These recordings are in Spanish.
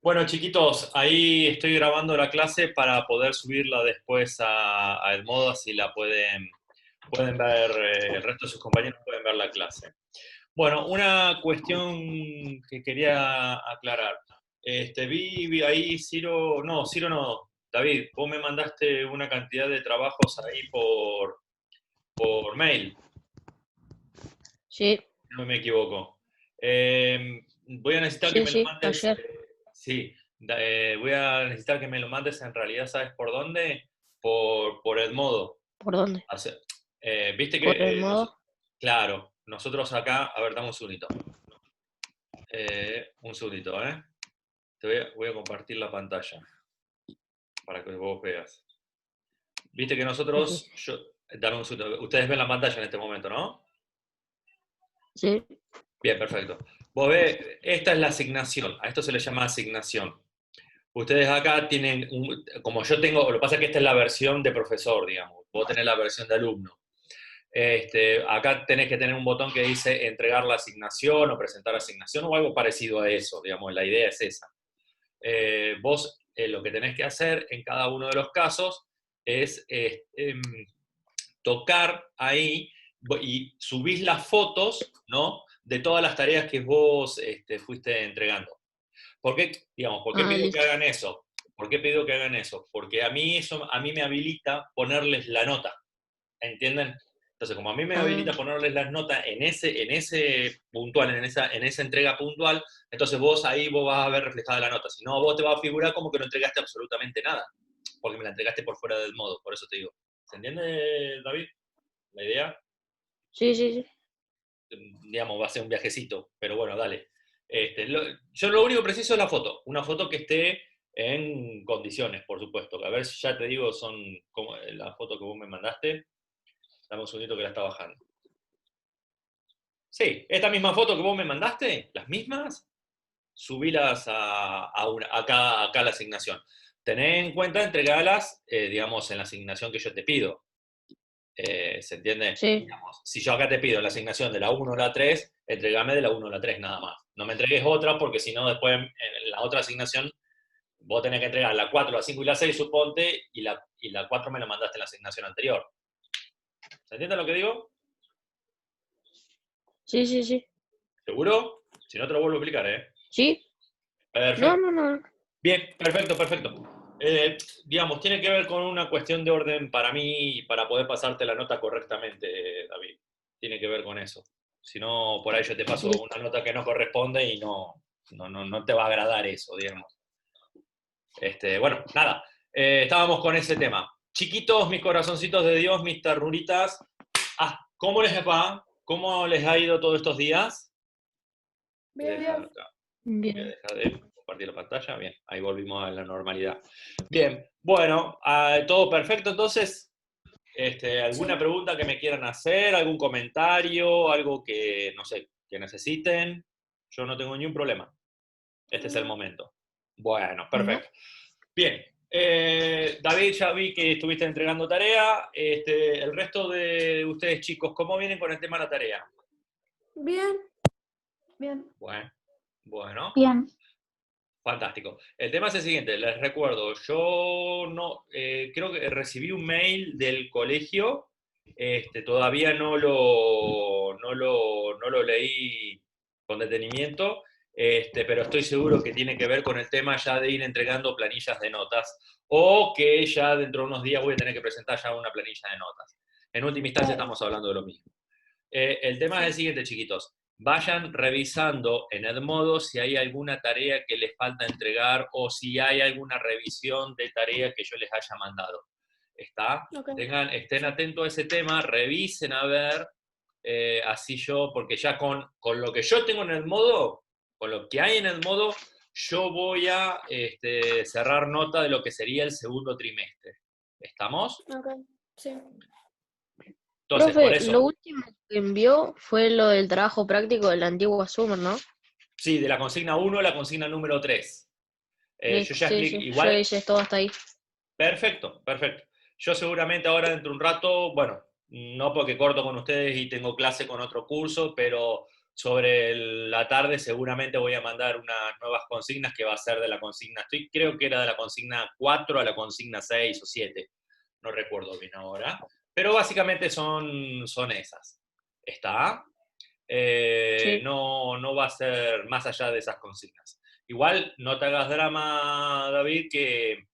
Bueno, chiquitos, ahí estoy grabando la clase para poder subirla después a Edmodo, así la pueden ver, el resto de sus compañeros pueden ver la clase. Bueno, una cuestión que quería aclarar. Vi ahí, Ciro no, David, vos me mandaste una cantidad de trabajos ahí por mail, Sí, si no me equivoco. Voy a necesitar que sí, me lo sí, mandes, ayer. sí, voy a necesitar que me lo mandes en realidad, ¿sabes por dónde? Por el modo. ¿Por dónde? Viste Por el que, modo. claro, nosotros acá, a ver, dame un segundito, ¿eh? Voy a compartir la pantalla para que vos veas. Viste que Sí, sí. dame un segundo, ustedes ven la pantalla en este momento, ¿no? Sí, Bien, perfecto. Vos ves, esta es la asignación, a esto se le llama asignación. Ustedes acá tienen, como yo tengo, lo que pasa es que esta es la versión de profesor, digamos, vos tenés la versión de alumno. Acá tenés que tener un botón que dice entregar la asignación o presentar la asignación o algo parecido a eso, digamos, la idea es esa. Vos lo que tenés que hacer en cada uno de los casos es tocar ahí y subís las fotos, ¿no? De todas las tareas que vos fuiste entregando. ¿Por qué ah, pido que listo. hagan eso? ¿Por qué pido que hagan eso? Porque a mí me habilita ponerles la nota, ¿entienden? Entonces, como a mí me Ah, habilita ponerles las notas en ese puntual, en esa entrega puntual, entonces vos vas a ver reflejada la nota. Si no, vos te va a figurar como que no entregaste absolutamente nada, porque me la entregaste por fuera del modo, por eso te digo. ¿Se entiende, David? La idea, sí, sí, sí. digamos, va a ser un viajecito, pero bueno, dale. Yo lo único que preciso es la foto, una foto que esté en condiciones, por supuesto. A ver si ya te digo, son como la foto que vos me mandaste. Dame un segundito que la está bajando. Sí, esta misma foto que vos me mandaste, las mismas, subílas acá a la asignación. Tené en cuenta entregarlas, digamos, en la asignación que yo te pido. ¿Se entiende? Sí, Digamos, si yo acá te pido la asignación de la uno a la 3, entregame de la uno a la 3 nada más. No me entregues otra porque si no después en la otra asignación vos tenés que entregar la 4, la 5 y la 6, suponte, y la 4 me la mandaste en la asignación anterior. ¿Se entiende lo que digo? sí, sí, sí. ¿Seguro? Si no te lo vuelvo a explicar, ¿eh? ¿Sí? No, Perfecto. no, no. Bien, perfecto, perfecto. Digamos, tiene que ver con una cuestión de orden para mí, para poder pasarte la nota correctamente, David. Tiene que ver con eso. Si no, por ahí yo te paso Listo. una nota que no corresponde y no te va a agradar eso, digamos. Bueno, nada, estábamos con ese tema. Chiquitos, mis corazoncitos de Dios, mis ternuritas. ¿Cómo les va? ¿Cómo les ha ido todos estos días? Voy a dejar Bien. acá. Voy a Bien. dejar de compartir la pantalla. Bien, ahí volvimos a la normalidad. Bien, bueno, todo perfecto. Entonces, ¿alguna Sí. pregunta que me quieran hacer? ¿Algún comentario? ¿Algo que, no sé, que necesiten? Yo no tengo ningún problema. Este es el No. momento. Bueno, No. perfecto. Bien, David, ya vi que estuviste entregando tarea. El resto de ustedes, chicos, ¿cómo vienen con el tema de la tarea? Bien. Bien. Bueno, bueno. Bien. Fantástico. El tema es el siguiente, les recuerdo, yo no creo que recibí un mail del colegio, todavía no lo leí con detenimiento, pero estoy seguro que tiene que ver con el tema ya de ir entregando planillas de notas o que ya dentro de unos días voy a tener que presentar ya una planilla de notas. En última instancia Claro. estamos hablando de lo mismo. El tema es el Sí. siguiente, chiquitos. Vayan revisando en Edmodo si hay alguna tarea que les falta entregar o si hay alguna revisión de tarea que yo les haya mandado. ¿Está? Ok. Estén Sí. atentos a ese tema, revisen a ver, así yo, porque ya con lo que yo tengo en el modo, con lo que hay en el modo, yo voy a cerrar nota de lo que sería el segundo trimestre. ¿Estamos? Ok. Sí. Entonces, por Profe, lo eso, último que envió fue lo del trabajo práctico del antiguo Summer, ¿no? sí, de la consigna uno a la consigna número 3. Yo Listo, ya sí, expliqué, sí. Yo igual, hice todo hasta ahí. perfecto, perfecto. Yo seguramente ahora dentro de un rato, bueno, no porque corto con ustedes y tengo clase con otro curso, pero sobre la tarde seguramente voy a mandar unas nuevas consignas que va a ser de la consigna, creo que era de la consigna 4 a la consigna 6 o 7, no recuerdo bien ahora, pero básicamente son esas. ¿Está? Sí. No va a ser más allá de esas consignas. Igual, no te hagas drama, David, que,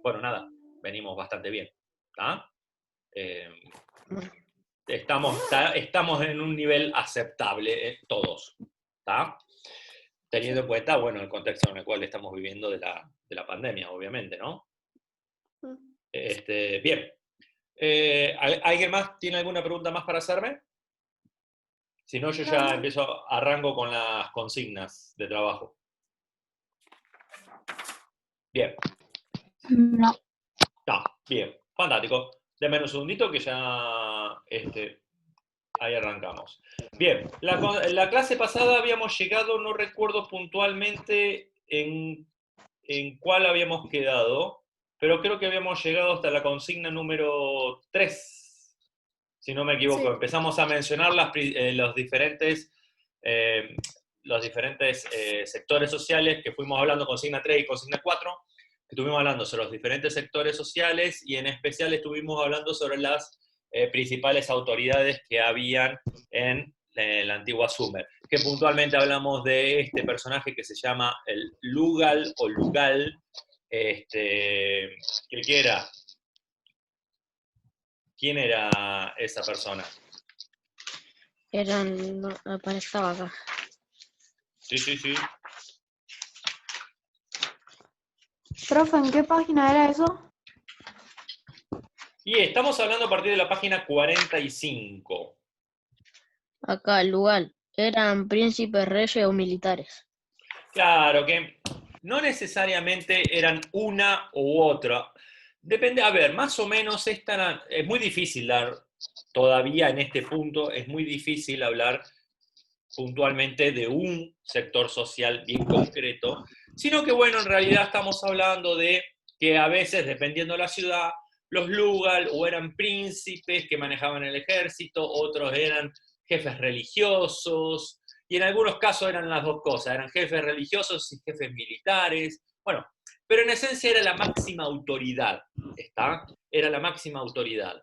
bueno, nada, venimos bastante bien. ¿Está? Bueno, Estamos en un nivel aceptable, todos. ¿Está? Teniendo en cuenta, bueno, el contexto en el cual estamos viviendo de la pandemia, obviamente, ¿no? Bien. ¿Alguien más tiene alguna pregunta más para hacerme? Si no, yo ya arranco con las consignas de trabajo. Bien. No. Está, bien. Fantástico. Denme un segundito que ya ahí arrancamos. Bien, la clase pasada habíamos llegado, no recuerdo puntualmente en cuál habíamos quedado, pero creo que habíamos llegado hasta la consigna número 3, si no me equivoco. Sí. Empezamos a mencionar los diferentes sectores sociales que fuimos hablando, consigna 3 y consigna 4, que estuvimos hablando sobre los diferentes sectores sociales y en especial estuvimos hablando sobre las principales autoridades que habían en la antigua Sumer, que puntualmente hablamos de este personaje que se llama el Lugal o Lugal, que era. ¿Quién era esa persona? no, estaba acá. Sí. Profe, ¿en qué página era eso? Y estamos hablando a partir de la página 45. Acá, el lugar. Eran príncipes, reyes o militares. Claro que no necesariamente eran una u otra. Depende, a ver, más o menos es muy difícil dar, todavía en este punto, es muy difícil hablar puntualmente de un sector social bien concreto, sino que bueno, en realidad estamos hablando de que a veces, dependiendo de la ciudad, los Lugal o eran príncipes que manejaban el ejército, otros eran jefes religiosos, y en algunos casos eran las dos cosas, eran jefes religiosos y jefes militares, bueno, pero en esencia era la máxima autoridad, ¿está? Era la máxima autoridad.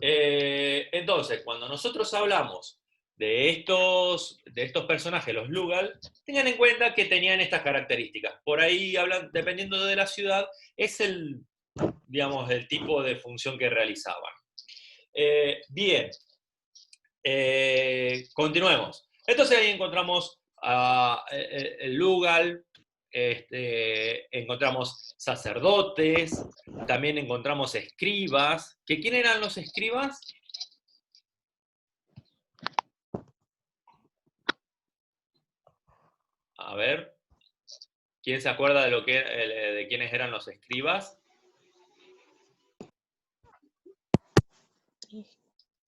Entonces, cuando nosotros hablamos de estos personajes, los Lugal, tengan en cuenta que tenían estas características. Por ahí, dependiendo de la ciudad, es el tipo de función que realizaban. Bien, continuemos. Entonces ahí encontramos el Lugal, encontramos sacerdotes, también encontramos escribas. ¿Quién eran los escribas? A ver, ¿quién se acuerda de quiénes eran los escribas?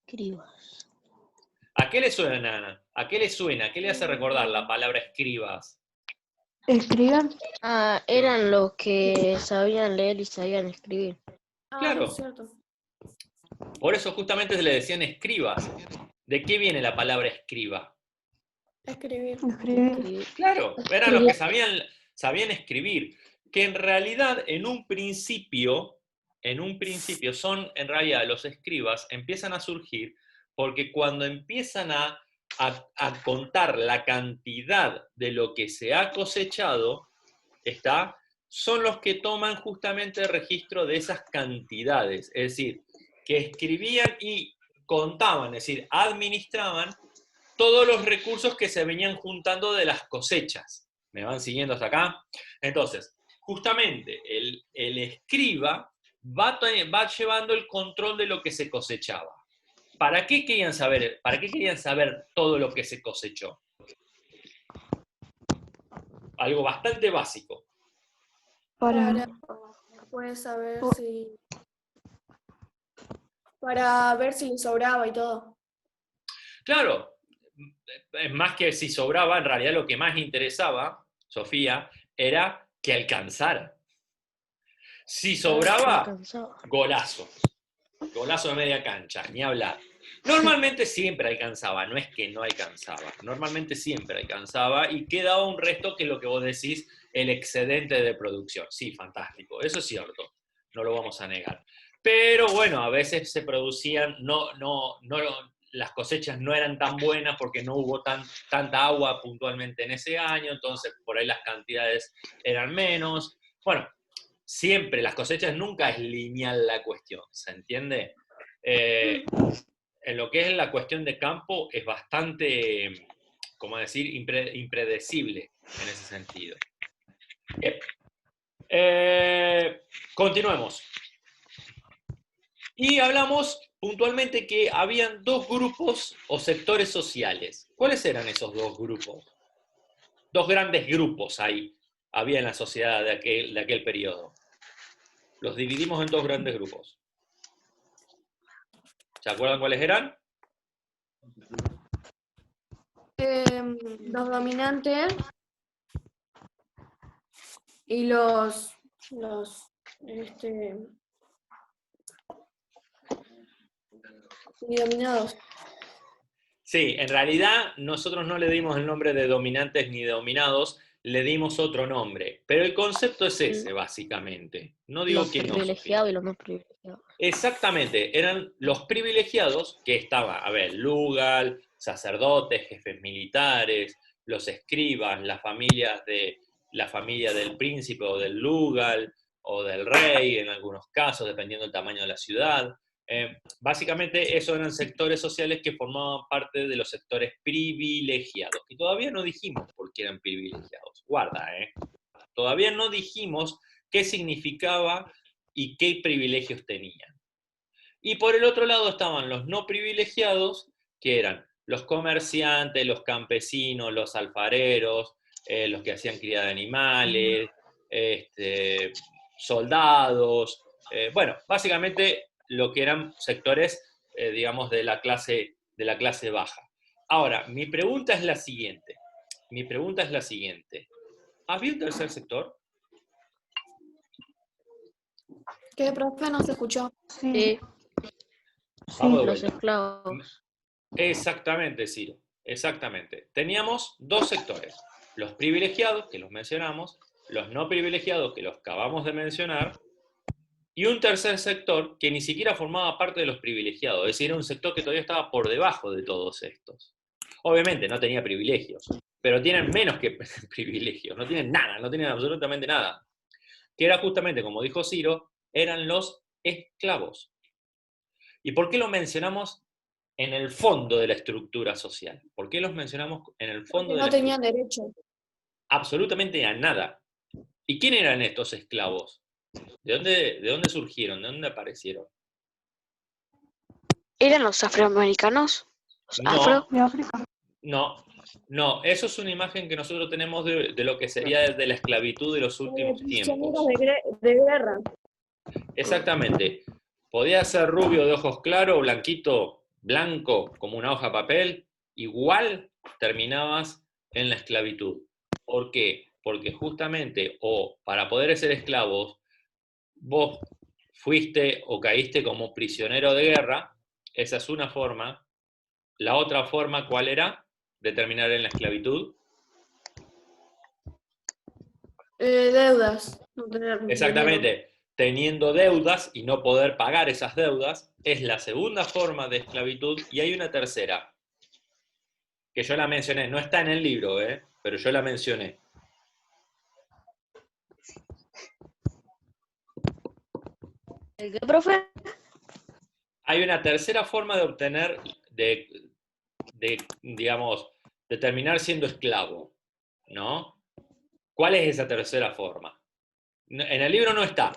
Escribas. ¿A qué le suena? ¿A qué le suena? ¿Qué le hace recordar la palabra escribas? ¿Escriban? Eran los que sabían leer y sabían escribir. Claro. Es cierto. Por eso justamente se le decían escribas. ¿De qué viene la palabra escriba? Escribir. Claro, eran los que sabían escribir, que en realidad en un principio son, en realidad los escribas empiezan a surgir porque cuando empiezan a contar la cantidad de lo que se ha cosechado, son los que toman justamente registro de esas cantidades, es decir, que escribían y contaban, es decir, administraban todos los recursos que se venían juntando de las cosechas. ¿Me van siguiendo hasta acá? Entonces, justamente el escriba va llevando el control de lo que se cosechaba. ¿Para qué querían saber? ¿Para qué querían saber todo lo que se cosechó? Algo bastante básico. Para puedes saber si... Para ver si sobraba y todo. Claro, más que si sobraba, en realidad lo que más interesaba, Sofía, era que alcanzara. Si sobraba, golazo. Golazo de media cancha, ni hablar. Normalmente siempre alcanzaba, no es que no alcanzaba, normalmente siempre alcanzaba y quedaba un resto que es lo que vos decís, el excedente de producción. Sí, fantástico, eso es cierto, no lo vamos a negar. Pero bueno, a veces se producían, las cosechas no eran tan buenas porque no hubo tanta agua puntualmente en ese año, entonces por ahí las cantidades eran menos. Bueno, siempre, las cosechas nunca es lineal la cuestión, ¿se entiende? En lo que es la cuestión de campo es bastante, ¿cómo decir?, impredecible en ese sentido. Bien. Continuemos. Y hablamos puntualmente que habían dos grupos o sectores sociales. ¿Cuáles eran esos dos grupos? Dos grandes grupos había en la sociedad de aquel periodo. Los dividimos en dos grandes grupos. ¿Se acuerdan cuáles eran? Los dominantes y los dominados. Sí, en realidad nosotros no le dimos el nombre de dominantes ni de dominados, le dimos otro nombre, pero el concepto es ese, básicamente. No digo Los que no, Sofía. privilegiados y los no privilegiados. Exactamente, eran los privilegiados, que estaban, a ver, lugal, sacerdotes, jefes militares, los escribas, la familia del príncipe o del lugal, o del rey, en algunos casos, dependiendo del tamaño de la ciudad. Básicamente, esos eran sectores sociales que formaban parte de los sectores privilegiados. Y todavía no dijimos por qué eran privilegiados. Guarda, todavía no dijimos qué significaba y qué privilegios tenían. Y por el otro lado estaban los no privilegiados, que eran los comerciantes, los campesinos, los alfareros, los que hacían cría de animales, soldados, bueno, básicamente lo que eran sectores, digamos, de la clase baja. Ahora, mi pregunta es la siguiente. ¿Había un tercer sector? ¿Qué, profe? No se escuchó. Sí, Vamos de los vuelta. esclavos. Exactamente, Ciro, exactamente. Teníamos dos sectores, los privilegiados, que los mencionamos, los no privilegiados, que los acabamos de mencionar, y un tercer sector que ni siquiera formaba parte de los privilegiados, es decir, era un sector que todavía estaba por debajo de todos estos. Obviamente no tenía privilegios, pero tienen menos que privilegios, no tienen nada, no tienen absolutamente nada. Que era justamente, como dijo Ciro, eran los esclavos. ¿Y por qué lo mencionamos en el fondo de la estructura social? ¿Por qué los mencionamos en el fondo de No la tenían derecho. Absolutamente a nada. ¿Y quién eran estos esclavos? ¿De dónde surgieron? ¿De dónde aparecieron? ¿Eran los afroamericanos? ¿Los afro? De África. No, eso es una imagen que nosotros tenemos de lo que sería desde la esclavitud de los últimos tiempos. De guerra. Exactamente. Podía ser rubio de ojos claros, blanquito, blanco, como una hoja de papel, igual terminabas en la esclavitud. ¿Por qué? Porque justamente, o para poder ser esclavos, vos fuiste o caíste como prisionero de guerra, esa es una forma. La otra forma, ¿cuál era? De terminar en la esclavitud. Deudas. No tener Exactamente. dinero. Teniendo deudas y no poder pagar esas deudas, es la segunda forma de esclavitud, y hay una tercera, que yo la mencioné, no está en el libro, pero yo la mencioné. ¿El qué, profe? Hay una tercera forma de obtener, digamos, de terminar siendo esclavo, ¿no? ¿Cuál es esa tercera forma? En el libro no está,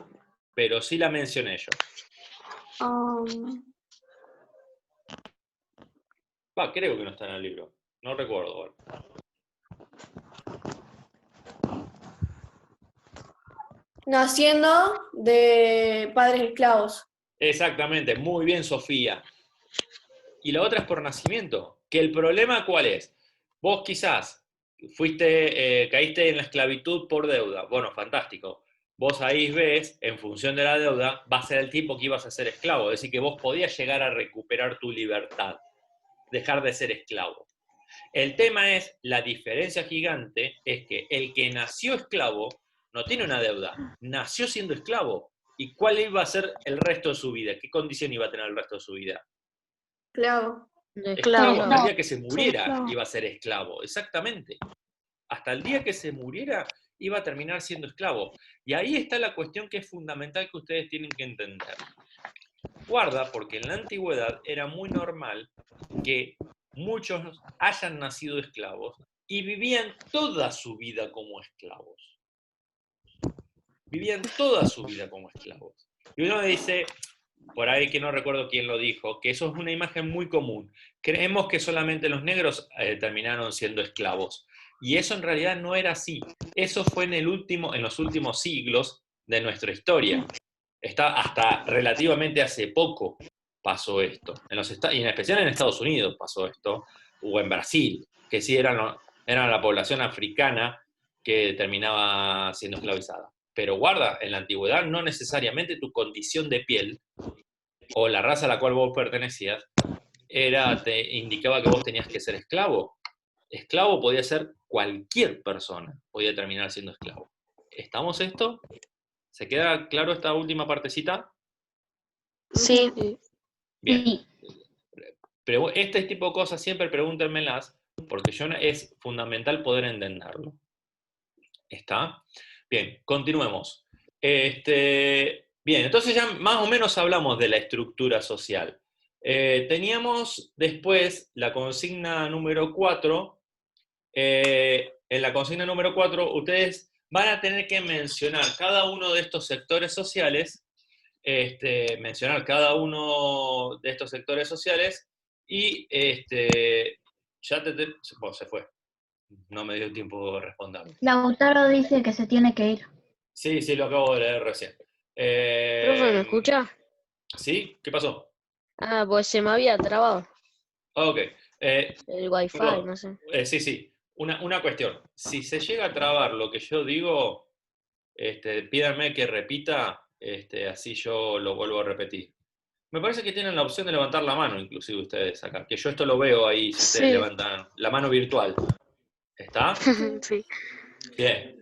pero sí la mencioné yo. Creo que no está en el libro, no recuerdo. Bueno. Naciendo de padres esclavos. Exactamente, muy bien, Sofía. Y la otra es por nacimiento. Que el problema, ¿cuál es? Vos quizás caíste en la esclavitud por deuda. Bueno, fantástico. vos ahí ves, en función de la deuda, va a ser el tiempo que ibas a ser esclavo. Es decir, que vos podías llegar a recuperar tu libertad, dejar de ser esclavo. El tema es, la diferencia gigante es que el que nació esclavo no tiene una deuda, nació siendo esclavo. ¿Y cuál iba a ser el resto de su vida? ¿Qué condición iba a tener el resto de su vida? Claro. Esclavo. Hasta el Esclavo. día que se muriera esclavo. iba a ser esclavo, exactamente. Hasta el día que se muriera iba a terminar siendo esclavo. Y ahí está la cuestión que es fundamental que ustedes tienen que entender. Guarda, porque en la antigüedad era muy normal que muchos hayan nacido esclavos y vivían toda su vida como esclavos. Vivían toda su vida como esclavos. Y uno dice, por ahí que no recuerdo quién lo dijo, que eso es una imagen muy común. Creemos que solamente los negros terminaron siendo esclavos. Y eso en realidad no era así. Eso fue en los últimos siglos de nuestra historia. Hasta relativamente hace poco pasó esto. Y en especial en Estados Unidos pasó esto, o en Brasil, que sí eran la población africana que terminaba siendo esclavizada. Pero guarda, en la antigüedad no necesariamente tu condición de piel o la raza a la cual vos pertenecías te indicaba que vos tenías que ser esclavo. Esclavo podía ser cualquier persona, podía terminar siendo esclavo. ¿Estamos esto? ¿Se queda claro esta última partecita? Sí. Bien. Sí. Pero este tipo de cosas siempre pregúntenmelas, porque es fundamental poder entenderlo. ¿Está? Bien, continuemos. Bien, entonces ya más o menos hablamos de la estructura social. Teníamos después la consigna número 4. En la consigna número 4, ustedes van a tener que mencionar cada uno de estos sectores sociales, y bueno, se fue. No me dio tiempo de responder. Lautaro dice que se tiene que ir. Sí, lo acabo de leer recién. Profe, ¿me escucha? ¿Sí? ¿Qué pasó? Ah, pues se me había trabado Ok. el wifi, Perdón. no sé. Sí. Una cuestión. Si se llega a trabar lo que yo digo, pídanme que repita, así yo lo vuelvo a repetir. Me parece que tienen la opción de levantar la mano, inclusive ustedes acá, que yo esto lo veo ahí si ustedes Sí. levantan la mano virtual. ¿Está? Sí. Bien.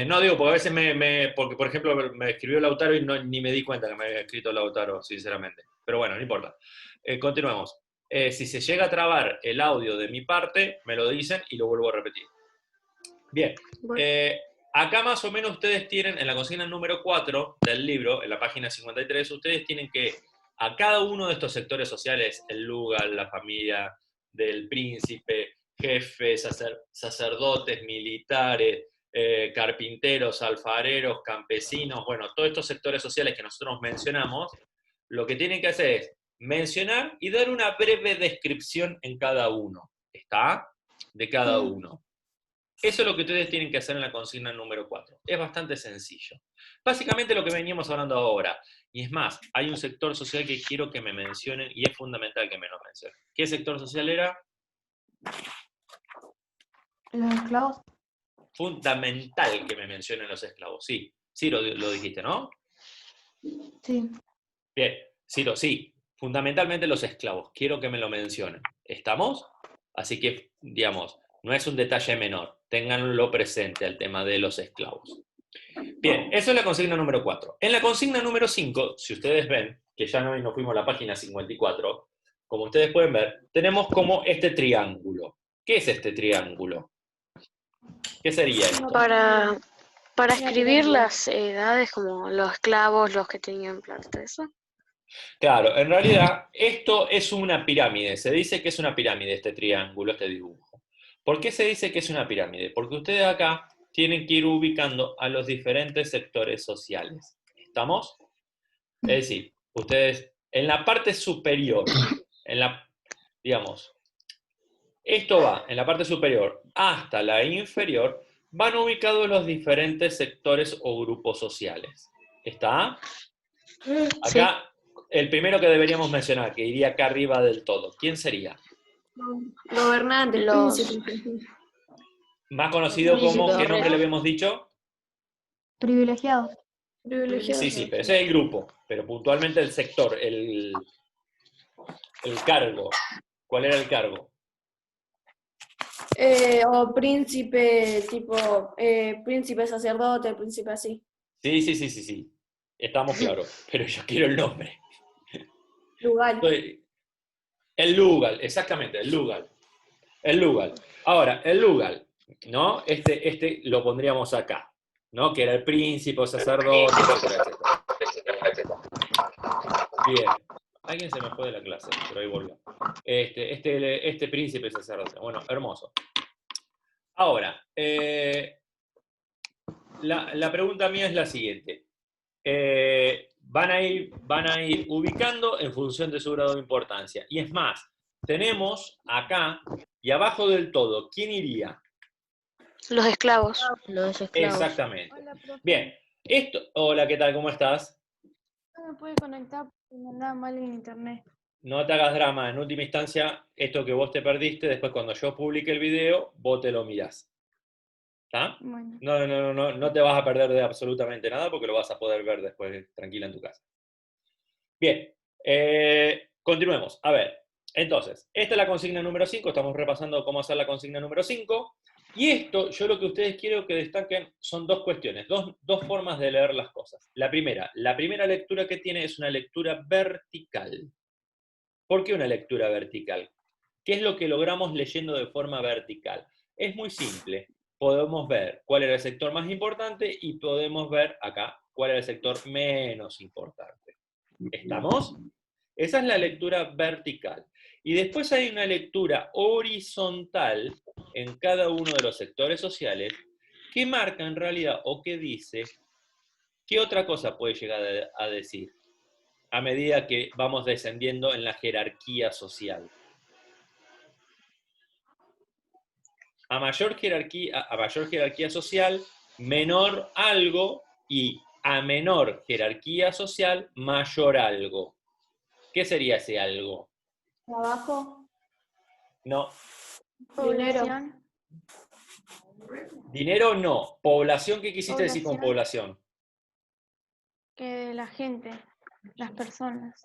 No digo, porque a veces porque por ejemplo me escribió Lautaro y ni me di cuenta que me había escrito Lautaro, sinceramente. Pero bueno, no importa. Continuemos. Si se llega a trabar el audio de mi parte, me lo dicen y lo vuelvo a repetir. Bien. Bueno. Acá más o menos ustedes tienen, en la consigna número 4 del libro, en la página 53, ustedes tienen que, a cada uno de estos sectores sociales, el lugar, la familia del príncipe, jefes, sacerdotes, militares, carpinteros, alfareros, campesinos, bueno, todos estos sectores sociales que nosotros mencionamos, lo que tienen que hacer es mencionar y dar una breve descripción en cada uno. ¿Está? De cada uno. Eso es lo que ustedes tienen que hacer en la consigna número 4. Es bastante sencillo. Básicamente lo que veníamos hablando ahora. Y es más, hay un sector social que quiero que me mencionen y es fundamental que me lo mencionen. ¿Qué sector social era? Los esclavos. Fundamental que me mencionen los esclavos. Sí, lo dijiste, ¿no? Sí. Bien, Ciro, sí. Fundamentalmente los esclavos. Quiero que me lo mencionen. ¿Estamos? Así que, digamos, no es un detalle menor. Ténganlo presente al tema de los esclavos. Bien, eso es la consigna número 4. En la consigna número 5, si ustedes ven, que ya nos fuimos a la página 54, como ustedes pueden ver, tenemos como este triángulo. ¿Qué es este triángulo? ¿Qué sería esto? Para escribir las edades como los esclavos, los que tenían plata, eso. Claro, en realidad esto es una pirámide. Se dice que es una pirámide este triángulo, este dibujo. ¿Por qué se dice que es una pirámide? Porque ustedes acá tienen que ir ubicando a los diferentes sectores sociales. ¿Estamos? Es decir, ustedes en la parte superior, digamos, esto va en la parte superior hasta la inferior, van ubicados los diferentes sectores o grupos sociales. ¿Está? Acá, el primero que deberíamos mencionar, que iría acá arriba del todo, ¿quién sería? Gobernantes, Los- príncipes. Más conocido como, Príncipe ¿qué nombre rey. le habíamos dicho? Privilegiados. Privilegiado. Sí, sí, pero ese es el grupo, pero puntualmente el sector, el cargo. ¿Cuál era el cargo? O príncipe, tipo, príncipe sacerdote, príncipe así. Sí, sí, sí, sí, sí. Estamos claros, pero yo quiero el nombre. Lugar. El Lugal, exactamente, el Lugal. El Lugal. Ahora, el Lugal, ¿no? Este lo pondríamos acá, ¿no? Que era el príncipe, o sacerdote, etcétera, etcétera. Bien. Alguien se me fue de la clase, pero ahí volvió. Este príncipe sacerdote. Bueno, hermoso. Ahora, la pregunta mía es la siguiente. Van a ir ubicando en función de su grado de importancia. Y es más, tenemos acá y abajo del todo, ¿quién iría? Los esclavos. Los esclavos. Exactamente. Hola, profe. Bien, hola, ¿qué tal? ¿Cómo estás? No me puede conectar porque me andaba mal en internet. No te hagas drama, en última instancia, esto que vos te perdiste, después cuando yo publique el video, vos te lo mirás. ¿Está? Bueno. No te vas a perder de absolutamente nada porque lo vas a poder ver después tranquila en tu casa. Bien, continuemos. A ver, entonces, esta es la consigna número 5, estamos repasando cómo hacer la consigna número 5, y esto, yo lo que ustedes quiero que destaquen son dos cuestiones, dos formas de leer las cosas. La primera lectura que tiene es una lectura vertical. ¿Por qué una lectura vertical? ¿Qué es lo que logramos leyendo de forma vertical? Es muy simple. Podemos ver cuál era el sector más importante y podemos ver acá cuál era el sector menos importante. ¿Estamos? Esa es la lectura vertical. Y después hay una lectura horizontal en cada uno de los sectores sociales que marca en realidad o que dice qué otra cosa puede llegar a decir a medida que vamos descendiendo en la jerarquía social. A mayor jerarquía social, menor algo, y a menor jerarquía social, mayor algo. ¿Qué sería ese algo? Trabajo. No. Dinero. Dinero no. Población, ¿qué quisiste decir con población? Que la gente, las personas.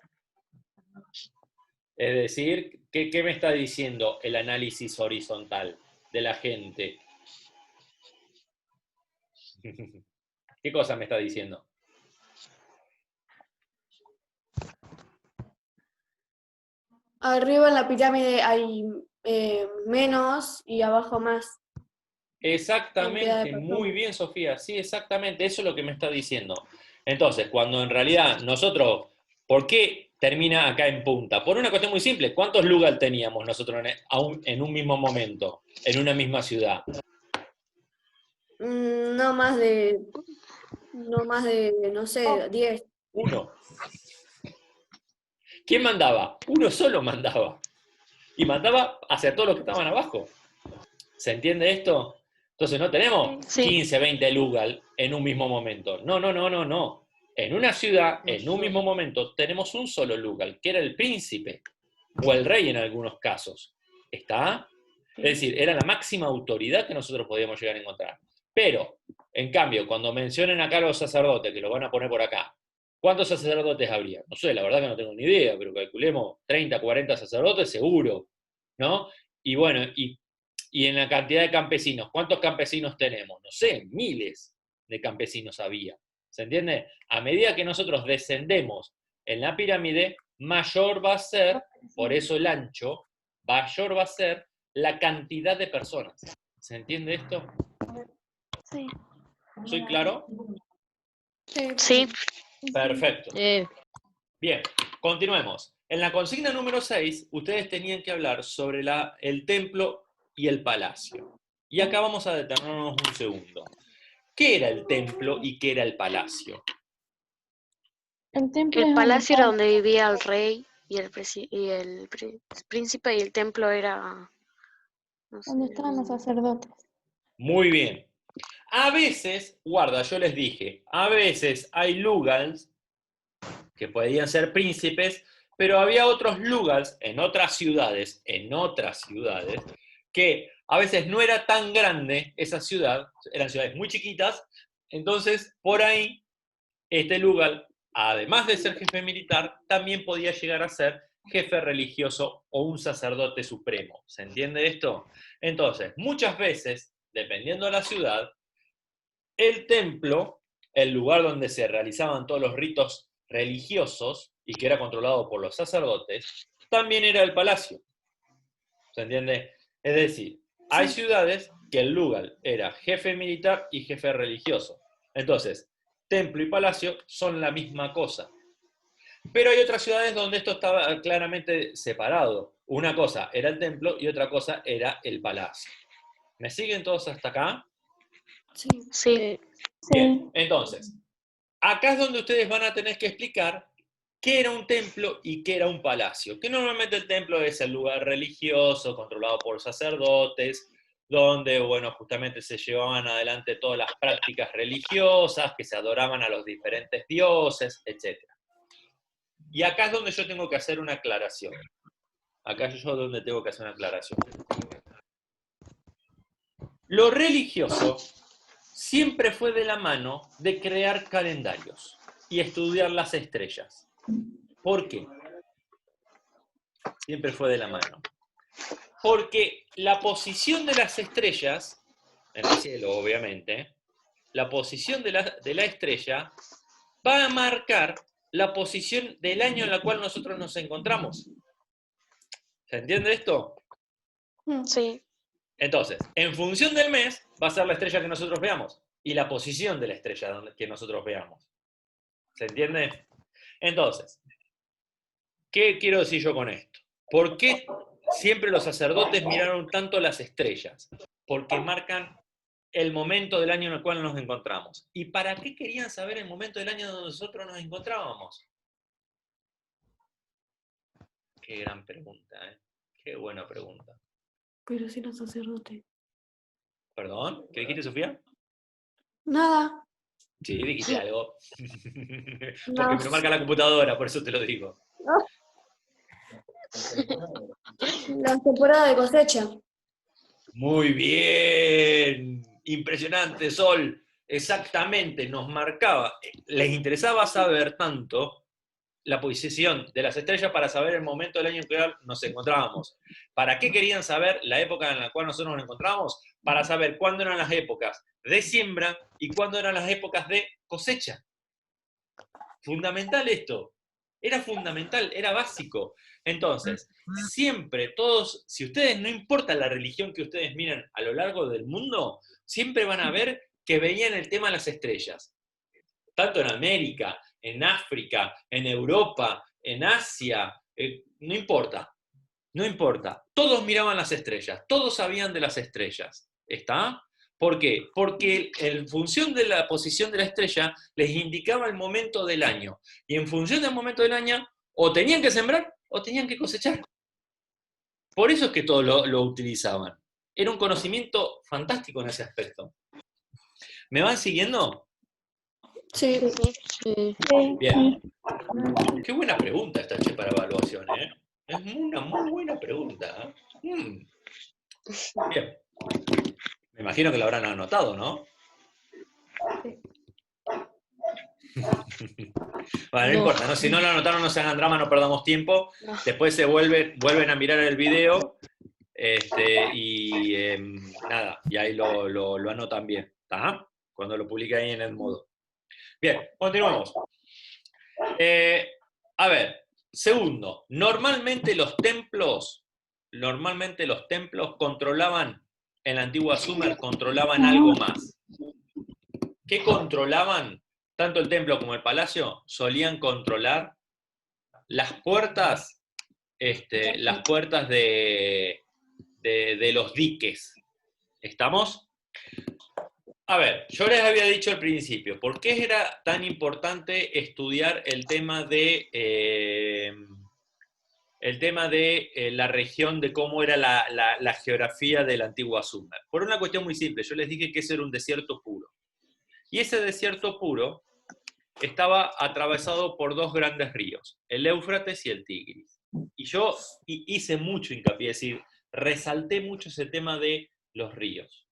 Es decir, ¿qué me está diciendo el análisis horizontal de la gente? ¿Qué cosa me está diciendo? Arriba en la pirámide hay menos y abajo más. Exactamente, muy bien, Sofía, sí, exactamente, eso es lo que me está diciendo. Entonces, cuando en realidad nosotros, ¿por qué termina acá en punta? Por una cuestión muy simple, ¿cuántos lugares teníamos nosotros en un mismo momento, en una misma ciudad? No más de, no sé, 10. Uno. ¿Quién mandaba? Uno solo mandaba. Y mandaba hacia todos los que estaban abajo. ¿Se entiende esto? Entonces no tenemos Sí. 15, 20 lugal en un mismo momento. No. En una ciudad, en un mismo momento, tenemos un solo lugal, que era el príncipe, o el rey en algunos casos. ¿Está? Es decir, era la máxima autoridad que nosotros podíamos llegar a encontrar. Pero, en cambio, cuando mencionen acá a los sacerdotes, que lo van a poner por acá, ¿cuántos sacerdotes habría? No sé, la verdad que no tengo ni idea, pero calculemos 30, 40 sacerdotes seguro, ¿no? Y bueno, y en la cantidad de campesinos, ¿cuántos campesinos tenemos? No sé, miles de campesinos había. ¿Se entiende? A medida que nosotros descendemos en la pirámide, mayor va a ser, por eso el ancho, mayor va a ser la cantidad de personas. ¿Se entiende esto? Sí. ¿Soy claro? Sí. Perfecto. Sí. Bien, continuemos. En la consigna número 6, ustedes tenían que hablar sobre el templo y el palacio. Y acá vamos a detenernos un segundo. ¿Qué era el templo y qué era el palacio? El templo El es palacio era donde vivía el rey y el príncipe, y el templo era, no sé, donde estaban los sacerdotes. Muy bien. A veces, guarda, yo les dije, a veces hay lugals que podían ser príncipes, pero había otros lugals en otras ciudades, que a veces no era tan grande esa ciudad, eran ciudades muy chiquitas, entonces por ahí este lugar, además de ser jefe militar, también podía llegar a ser jefe religioso o un sacerdote supremo. ¿Se entiende esto? Entonces, muchas veces, dependiendo de la ciudad, el templo, el lugar donde se realizaban todos los ritos religiosos y que era controlado por los sacerdotes, también era el palacio. ¿Se entiende? Es decir, hay Sí. ciudades que el lugar era jefe militar y jefe religioso. Entonces, templo y palacio son la misma cosa. Pero hay otras ciudades donde esto estaba claramente separado. Una cosa era el templo y otra cosa era el palacio. ¿Me siguen todos hasta acá? Sí. Sí, Bien, entonces, acá es donde ustedes van a tener que explicar qué era un templo y qué era un palacio. Que normalmente el templo es el lugar religioso, controlado por sacerdotes, donde, bueno, justamente se llevaban adelante todas las prácticas religiosas, que se adoraban a los diferentes dioses, etc. Y acá es donde yo tengo que hacer una aclaración. Acá es yo donde tengo que hacer una aclaración. Lo religioso siempre fue de la mano de crear calendarios y estudiar las estrellas. ¿Por qué? Siempre fue de la mano. Porque la posición de las estrellas, en el cielo obviamente, la posición de la estrella va a marcar la posición del año en la cual nosotros nos encontramos. ¿Se entiende esto? sí, Entonces, en función del mes, va a ser la estrella que nosotros veamos y la posición de la estrella que nosotros veamos. ¿Se entiende? Entonces, ¿qué quiero decir yo con esto? ¿Por qué siempre los sacerdotes miraron tanto las estrellas? Porque marcan el momento del año en el cual nos encontramos. ¿Y para qué querían saber el momento del año donde nosotros nos encontrábamos? Qué gran pregunta, ¿eh? Qué buena pregunta. Pero si no sacerdote. ¿Perdón? ¿Qué dijiste, Sofía? Nada. Sí, dijiste algo. Porque No. me lo marca la computadora, por eso te lo digo. La temporada de cosecha. Muy bien, impresionante, Sol. Exactamente, nos marcaba. Les interesaba saber tanto la posición de las estrellas para saber el momento del año en que nos encontrábamos. ¿Para qué querían saber la época en la cual nosotros nos encontrábamos? Para saber cuándo eran las épocas de siembra y cuándo eran las épocas de cosecha. Fundamental esto. Era fundamental, era básico. Entonces, siempre todos, si ustedes no importa la religión que ustedes miren a lo largo del mundo, siempre van a ver que veían el tema de las estrellas. Tanto en América, en África, en Europa, en Asia, no importa, no importa. Todos miraban las estrellas, todos sabían de las estrellas. ¿Está? ¿Por qué? Porque en función de la posición de la estrella les indicaba el momento del año. Y en función del momento del año, o tenían que sembrar o tenían que cosechar. Por eso es que todos lo utilizaban. Era un conocimiento fantástico en ese aspecto. ¿Me van siguiendo? Sí. Sí. Bien. Qué buena pregunta esta, che, para evaluación, ¿eh? Es una muy buena pregunta. Bien. Me imagino que lo habrán anotado, ¿no? Bueno, no No. importa, ¿no? Si no lo anotaron, no se hagan drama, no perdamos tiempo. no. Después se vuelven a mirar el video y nada, y ahí lo anotan bien, ¿está? Cuando lo publique ahí en el modo. Bien, continuamos. A ver, segundo, normalmente los templos controlaban, en la antigua Sumer, controlaban algo más. ¿Qué controlaban? Tanto el templo como el palacio solían controlar las puertas de los diques. ¿Estamos? A ver, yo les había dicho al principio, ¿por qué era tan importante estudiar el tema de la región, de cómo era la geografía de la antigua Sumer? Por una cuestión muy simple, yo les dije que ese era un desierto puro. Y ese desierto puro estaba atravesado por dos grandes ríos, el Éufrates y el Tigris. Y yo hice mucho hincapié, es decir, resalté mucho ese tema de los ríos.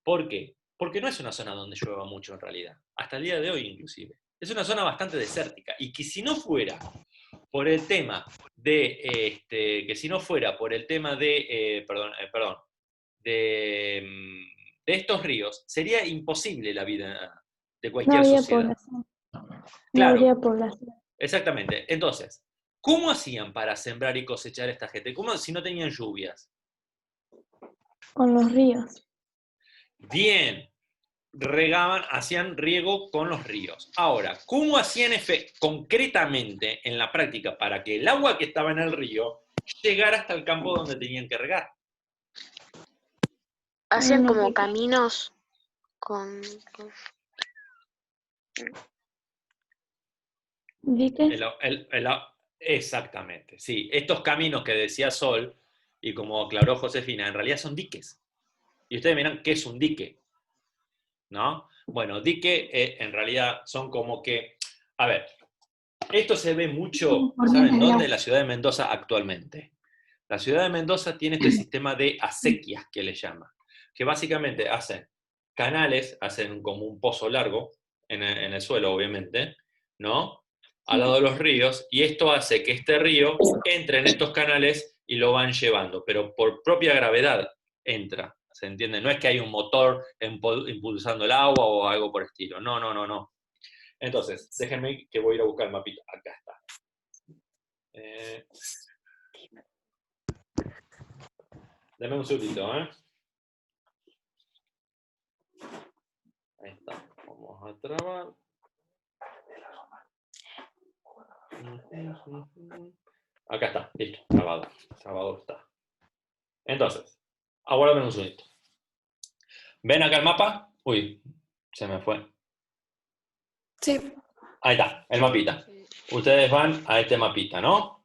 ¿Por qué? Porque no es una zona donde llueva mucho en realidad, hasta el día de hoy inclusive. Es una zona bastante desértica. Y que si no fuera por el tema de, de estos ríos, sería imposible la vida de No cualquier habría sociedad. población. No Claro, habría población. exactamente. Entonces, ¿cómo hacían para sembrar y cosechar esta gente? ¿Cómo si no tenían lluvias? Con los ríos. Bien, regaban, hacían riego con los ríos. Ahora, ¿cómo hacían concretamente en la práctica para que el agua que estaba en el río llegara hasta el campo donde tenían que regar? Hacían Unos como diques. caminos con... ¿Diques? Exactamente, sí. Estos caminos que decía Sol, y como aclaró Josefina, en realidad son diques. Y ustedes miran qué es un dique, ¿no? Bueno, dique en realidad son como que... A ver, esto se ve mucho, ¿saben dónde? En la ciudad de Mendoza actualmente. La ciudad de Mendoza tiene este sistema de acequias que le llama, que básicamente hacen canales, hacen como un pozo largo en el suelo, obviamente, ¿no? Al lado de los ríos, y esto hace que este río entre en estos canales y lo van llevando, pero por propia gravedad entra, ¿se entiende? No es que hay un motor impulsando el agua o algo por el estilo, no, no, no, no. Entonces, déjenme que voy a ir a buscar el mapita, acá está. Deme un segundito, ¿eh? Ahí está. Vamos a trabar. Acá está, listo, grabado. Grabado está. Entonces, aguárdame un segundito. ¿Ven acá el mapa? Uy, se me fue. Sí. Ahí está, el mapita. Ustedes van a este mapita, ¿no?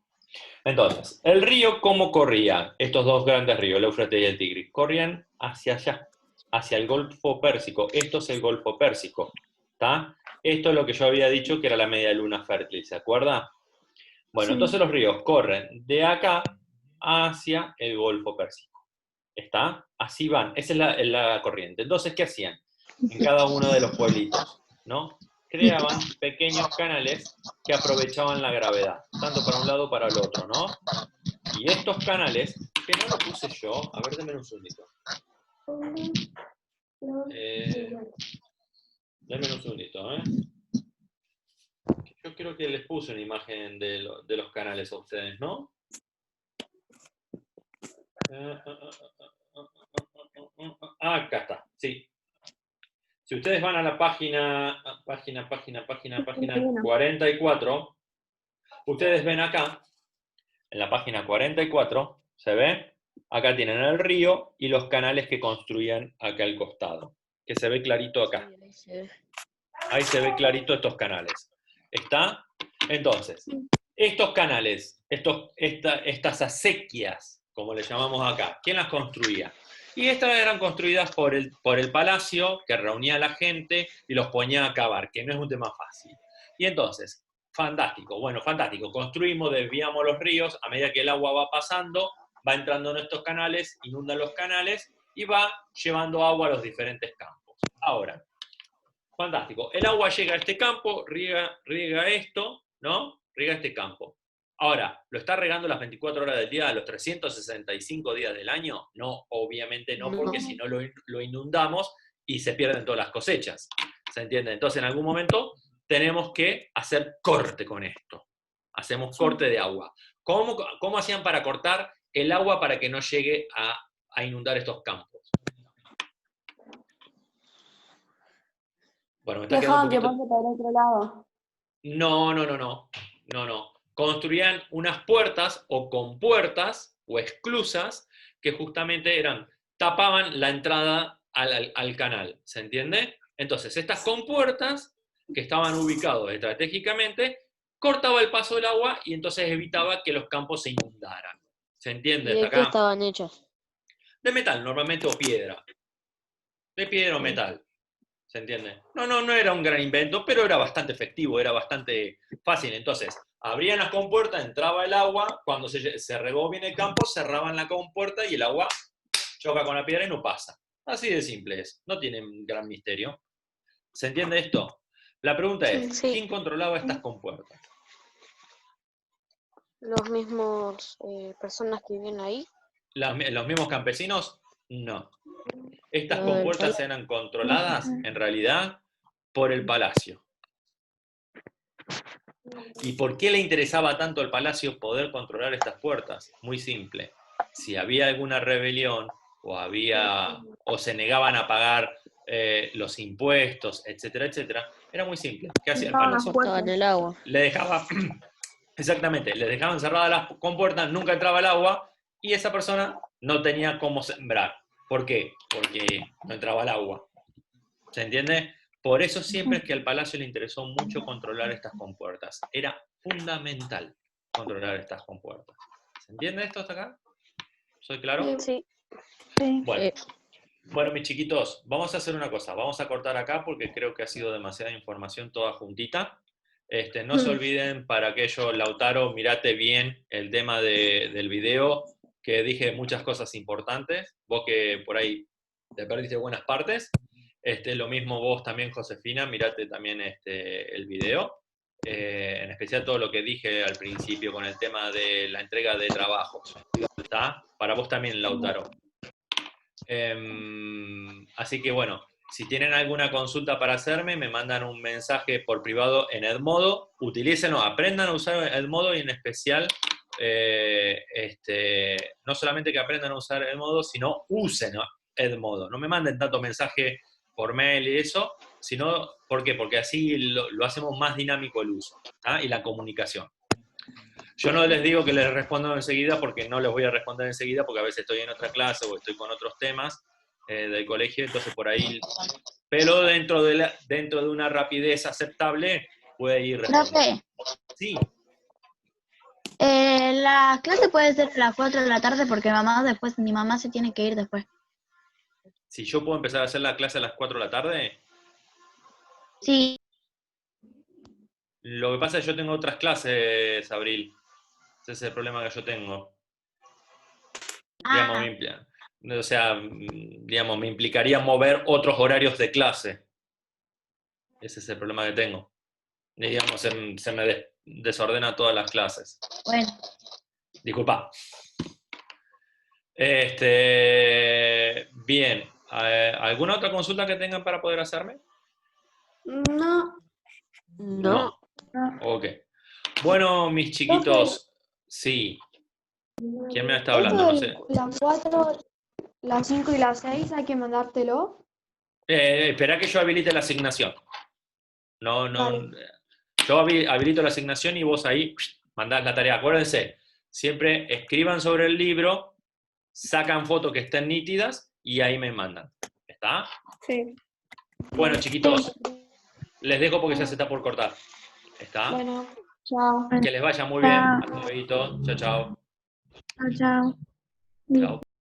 Entonces, el río, ¿cómo corría? Estos dos grandes ríos, el Éufrates y el Tigris, corrían hacia allá, hacia el Golfo Pérsico. Esto es el Golfo Pérsico, ¿está? Esto es lo que yo había dicho que era la media luna fértil, ¿se acuerda? Bueno, Sí. entonces los ríos corren de acá hacia el Golfo Pérsico, ¿está? Así van, esa es la corriente. Entonces, ¿qué hacían? En cada uno de los pueblitos, ¿no? Creaban pequeños canales que aprovechaban la gravedad, tanto para un lado como para el otro, ¿no? Y estos canales, que no lo puse yo, a ver, denme un segundito. Denme un segundito, ¿eh? Yo creo que les puse una imagen de los canales a ustedes, ¿no? Acá está, sí. Si ustedes van a la página 44, ustedes ven acá, en la página 44, ¿se ve? Acá tienen el río y los canales que construían acá al costado, que se ve clarito acá. Sí, ahí se ve. Ahí se ve clarito estos canales. ¿Está? Entonces, estos canales, estas acequias, como le llamamos acá, ¿quién las construía? Y estas eran construidas por el palacio, que reunía a la gente y los ponía a cavar, que no es un tema fácil. Y entonces, fantástico, bueno, fantástico, construimos, desviamos los ríos, a medida que el agua va pasando, va entrando en estos canales, inunda los canales y va llevando agua a los diferentes campos. Ahora, fantástico, el agua llega a este campo, riega esto, ¿no? Riega este campo. Ahora, ¿lo está regando las 24 horas del día, los 365 días del año? No, obviamente no, porque si no lo inundamos y se pierden todas las cosechas. ¿Se entiende? Entonces, en algún momento tenemos que hacer corte con esto. Hacemos corte de agua. ¿Cómo hacían para cortar el agua para que no llegue a inundar estos campos? Bueno, me está quedando un Dejaban que poquito... pase para el otro lado. No. Construían unas puertas o compuertas o esclusas que justamente tapaban la entrada al canal, ¿se entiende? Entonces, estas compuertas que estaban ubicados estratégicamente, cortaba el paso del agua y entonces evitaba que los campos se inundaran. ¿Se entiende ¿Y hasta de qué acá? estaban hechas? De metal, normalmente, o piedra. De piedra o Sí. metal. ¿Se entiende? No era un gran invento, pero era bastante efectivo, era bastante fácil. Entonces, abrían las compuertas, entraba el agua, cuando se regó bien el campo, cerraban la compuerta y el agua choca con la piedra y no pasa. Así de simple es, no tiene un gran misterio. ¿Se entiende esto? La pregunta es, Sí. ¿quién controlaba estas compuertas? Los mismos personas que viven ahí. ¿Los mismos campesinos? No. Estas Lo del compuertas palacio. eran controladas, en realidad, por el palacio. ¿Y por qué le interesaba tanto al palacio poder controlar estas puertas? Muy simple. Si había alguna rebelión o se negaban a pagar los impuestos, etcétera, etcétera, era muy simple. ¿Qué hacía el palacio? Cortaban el agua. Le dejaba, exactamente, les dejaban cerradas las compuertas, nunca entraba el agua y esa persona no tenía cómo sembrar. ¿Por qué? Porque no entraba el agua. ¿Se entiende? Por eso siempre es que al palacio le interesó mucho controlar estas compuertas. Era fundamental controlar estas compuertas. ¿Se entiende esto hasta acá? ¿Soy claro? Sí. Sí. Bueno, mis chiquitos, vamos a hacer una cosa. Vamos a cortar acá porque creo que ha sido demasiada información toda juntita. No se olviden, para aquello, Lautaro, mirate bien el tema del video, que dije muchas cosas importantes. Vos que por ahí te perdiste buenas partes. Lo mismo vos también, Josefina, mirate también el video. En especial todo lo que dije al principio con el tema de la entrega de trabajos. ¿Está? Para vos también, Lautaro. Así que bueno, si tienen alguna consulta para hacerme, me mandan un mensaje por privado en Edmodo. Utilícenlo, aprendan a usar Edmodo y en especial, no solamente que aprendan a usar Edmodo, sino usen Edmodo. No me manden tanto mensaje por mail y eso, sino, ¿por qué? Porque así lo hacemos más dinámico el uso, ¿tá? Y la comunicación. Yo no les digo que les respondan enseguida porque no les voy a responder enseguida porque a veces estoy en otra clase o estoy con otros temas del colegio, entonces por ahí, pero dentro de una rapidez aceptable puede ir respondiendo. Profe, Sí, la clase puede ser a las 4 de la tarde porque mi mamá se tiene que ir después. si yo puedo empezar a hacer la clase a las 4 de la tarde, Sí, lo que pasa es que yo tengo otras clases, Abril. Ese es el problema que yo tengo. Digamos, o sea, digamos, me implicaría mover otros horarios de clase. Ese es el problema que tengo. Y, digamos, se me desordena todas las clases. bueno. Disculpa. Bien. ¿Alguna otra consulta que tengan para poder hacerme? No. No. Ok. Bueno, mis chiquitos, sí. ¿Quién me está hablando? No sé. Las 4, las 5 y las 6 hay que mandártelo. Espera que yo habilite la asignación. No. Vale. Yo habilito la asignación y vos ahí mandás la tarea. Acuérdense, siempre escriban sobre el libro, sacan fotos que estén nítidas y ahí me mandan. ¿Está? Sí. Bueno, chiquitos, les dejo porque ya se está por cortar. ¿Está? Bueno, chao. Que les vaya muy bien. Hasta luego. Chao, chao. Chao, chao. Chao.